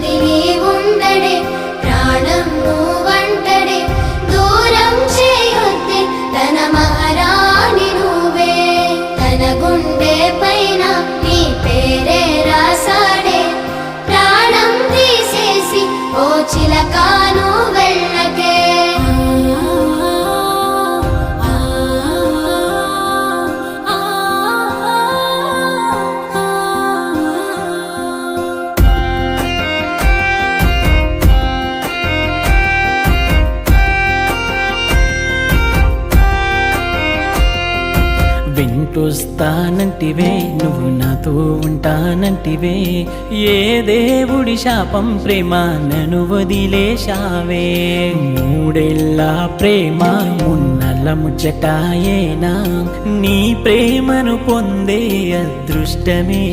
వదిలి ఉండడే ప్రాణం నువ్వంటడే దూరం చేయొద్దే తన మహారాణి నువ్వే తన గుండె పైన నీ పేరే రాసాడే ప్రాణం తీసేసి ఓ చిలకాను వెళ్ళకే వింటొస్తానంటివే నువ్వు నాతో ఉంటానంటివే ఏ దేవుడి శాపం ప్రేమ నన్ను వదిలేశావే మూడేళ్ళ ప్రేమ మున్నల ముచ్చటాయేనా నీ ప్రేమను పొందే అదృష్టమే